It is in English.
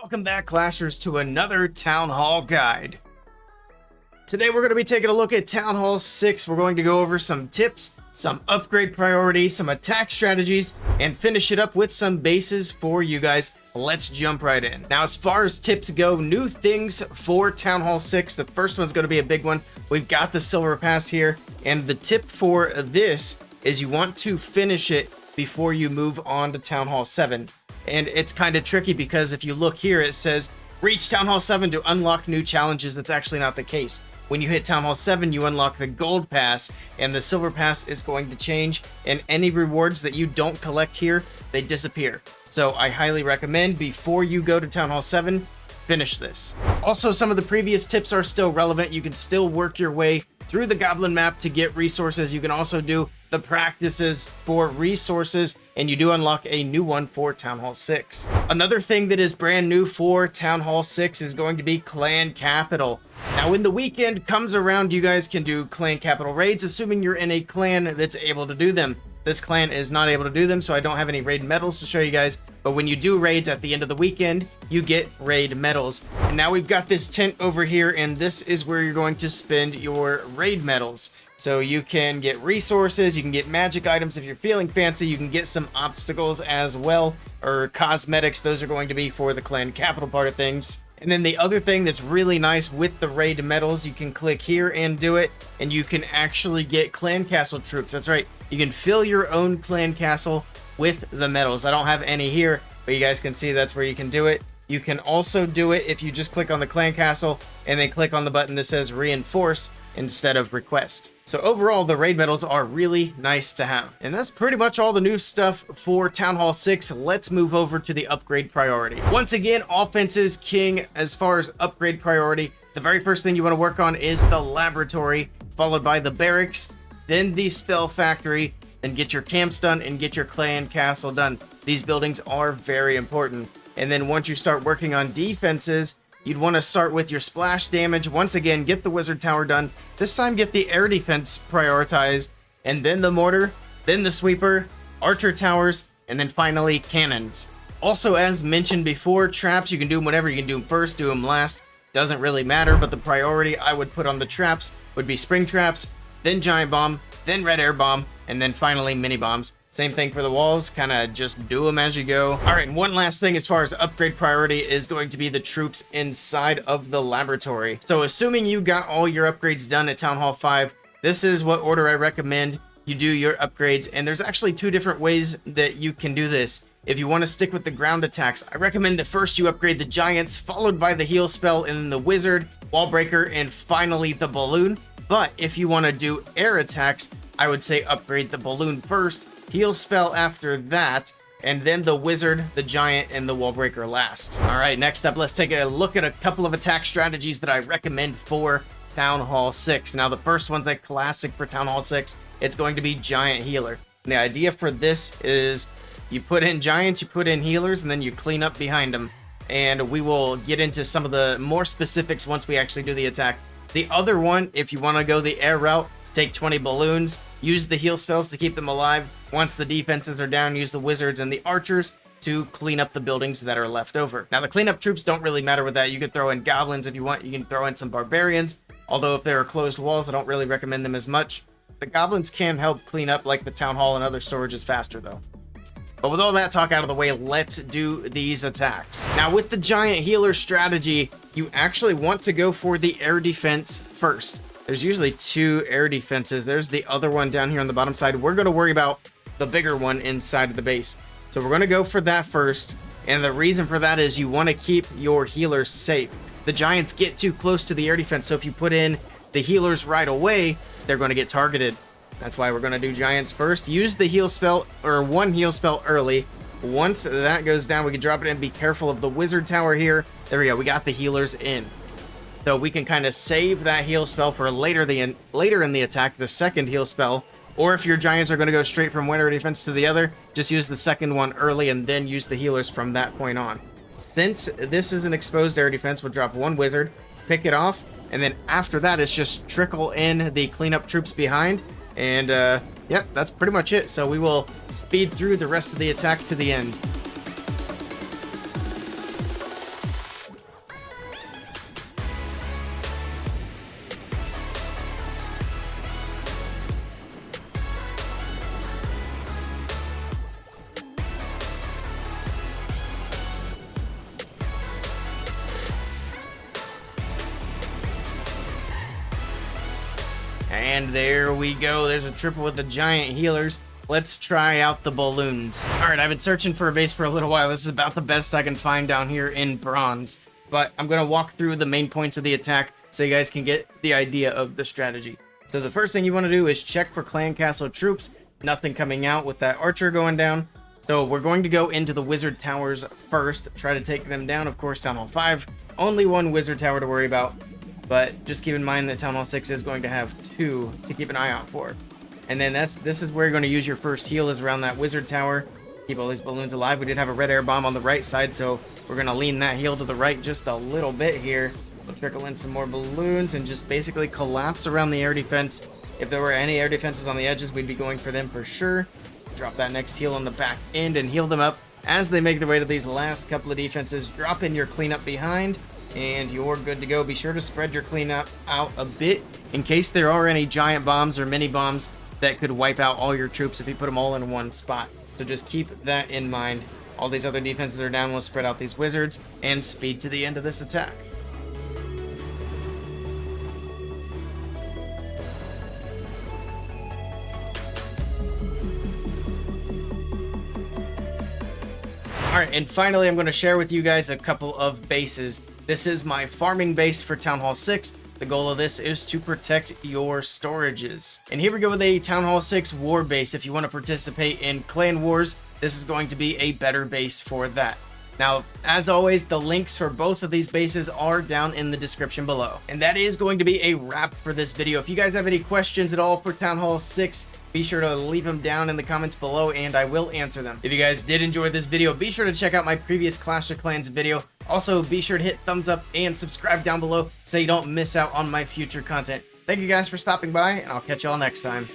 Welcome back, Clashers, to another Town Hall guide. Today we're going to be taking a look at Town Hall 6. We're going to go over some tips, some upgrade priority, some attack strategies, and finish it up with some bases for you guys. Let's jump right in. Now, as far as tips go, new things for Town Hall 6. The first one's going to be a big one. We've got the Silver Pass here, and the tip for this is you want to finish it before you move on to Town Hall 7. And it's kind of tricky because if you look here, it says reach Town Hall 7 to unlock new challenges. That's actually not the case. When you hit Town Hall 7, you unlock the Gold Pass, and the Silver Pass is going to change, and any rewards that you don't collect here, they disappear. So I highly recommend before you go to Town Hall 7, finish this. Also, some of the previous tips are still relevant. You can still work your way through the Goblin map to get resources. You can also do the practices for resources, and you do unlock a new one for Town Hall 6. Another thing that is brand new for Town Hall 6 is going to be Clan Capital. Now, when the weekend comes around, you guys can do Clan Capital raids, assuming you're in a clan that's able to do them. This clan is not able to do them, so I don't have any raid medals to show you guys. But when you do raids at the end of the weekend, you get raid medals. And now we've got this tent over here, and this is where you're going to spend your raid medals. So you can get resources, you can get magic items if you're feeling fancy, you can get some obstacles as well, or cosmetics. Those are going to be for the Clan Capital part of things. And then the other thing that's really nice with the raid medals, you can click here and do it, and you can actually get clan castle troops. That's right, you can fill your own clan castle with the medals. I don't have any here, but you guys can see that's where you can do it. You can also do it if you just click on the clan castle and then click on the button that says reinforce instead of request. So overall, the raid medals are really nice to have. And that's pretty much all the new stuff for Town Hall 6. Let's move over to the upgrade priority. Once again, offense is king as far as upgrade priority. The very first thing you want to work on is the laboratory, followed by the barracks, then the spell factory, then get your camps done and get your clan castle done. These buildings are very important. And then once you start working on defenses, you'd want to start with your splash damage. Once again, get the wizard tower done. This time, get the air defense prioritized, and then the mortar, then the sweeper, archer towers, and then finally cannons. Also, as mentioned before, traps, you can do them whenever. You can do them first, do them last. Doesn't really matter, but the priority I would put on the traps would be spring traps, then giant bomb, then red air bomb, and then finally mini bombs. Same thing for the walls, kind of just do them as you go. All right, one last thing as far as upgrade priority is going to be the troops inside of the laboratory. So assuming you got all your upgrades done at Town Hall 5, this is what order I recommend you do your upgrades. And there's actually two different ways that you can do this. If you want to stick with the ground attacks, I recommend that first you upgrade the giants, followed by the heal spell, and then the wizard, wall breaker, and finally the balloon. But if you want to do air attacks, I would say upgrade the balloon first, heal spell after that, and then the wizard, the giant, and the wall breaker last. All right, next up, let's take a look at a couple of attack strategies that I recommend for Town Hall 6. Now, the first one's a classic for Town Hall 6. It's going to be giant healer. And the idea for this is you put in giants, you put in healers, and then you clean up behind them. And we will get into some of the more specifics once we actually do the attack. The other one, if you want to go the air route, take 20 balloons, use the heal spells to keep them alive. Once the defenses are down, use the wizards and the archers to clean up the buildings that are left over. Now, the cleanup troops don't really matter with that. You could throw in goblins if you want. You can throw in some barbarians. Although if there are closed walls, I don't really recommend them as much. The goblins can help clean up like the town hall and other storages faster though. But with all that talk out of the way, let's do these attacks. Now, with the giant healer strategy, you actually want to go for the air defense first. There's usually two air defenses. There's the other one down here on the bottom side. We're going to worry about the bigger one inside of the base. So we're going to go for that first. And the reason for that is you want to keep your healers safe. The giants get too close to the air defense. So if you put in the healers right away, they're going to get targeted. That's why we're going to do giants first. Use the heal spell, or one heal spell early. Once that goes down, we can drop it in. Be careful of the wizard tower here. There we go. We got the healers in. So we can kind of save that heal spell for later in the attack, the second heal spell. Or if your giants are going to go straight from one air defense to the other, just use the second one early and then use the healers from that point on. Since this is an exposed air defense, we'll drop one wizard, pick it off, and then after that, it's just trickle in the cleanup troops behind. And yep, that's pretty much it. So we will speed through the rest of the attack to the end. And there we go. There's a triple with the giant healers. Let's try out the balloons. All right, I've been searching for a base for a little while. This is about the best I can find down here in bronze. But I'm going to walk through the main points of the attack so you guys can get the idea of the strategy. So the first thing you want to do is check for clan castle troops. Nothing coming out with that archer going down. So we're going to go into the wizard towers first. Try to take them down. Of course, Town Hall 5. Only one wizard tower to worry about. But just keep in mind that Town Hall 6 is going to have 2 to keep an eye out for. And then this is where you're going to use your first heal, is around that wizard tower. Keep all these balloons alive. We did have a red air bomb on the right side, so we're going to lean that heal to the right just a little bit here. We'll trickle in some more balloons and just basically collapse around the air defense. If there were any air defenses on the edges, we'd be going for them for sure. Drop that next heal on the back end and heal them up. As they make their way to these last couple of defenses, drop in your cleanup behind, and you're good to go. Be sure to spread your cleanup out a bit in case there are any giant bombs or mini bombs that could wipe out all your troops if you put them all in one spot. So just keep that in mind. All these other defenses are down. We'll spread out these wizards and speed to the end of this attack. Alright, and finally I'm going to share with you guys a couple of bases. This is my farming base for Town Hall 6. The goal of this is to protect your storages. And here we go with a Town Hall 6 war base. If you want to participate in clan wars, this is going to be a better base for that. Now, as always, the links for both of these bases are down in the description below. And that is going to be a wrap for this video. If you guys have any questions at all for Town Hall 6, be sure to leave them down in the comments below and I will answer them. If you guys did enjoy this video, be sure to check out my previous Clash of Clans video. Also, be sure to hit thumbs up and subscribe down below so you don't miss out on my future content. Thank you guys for stopping by, and I'll catch y'all next time.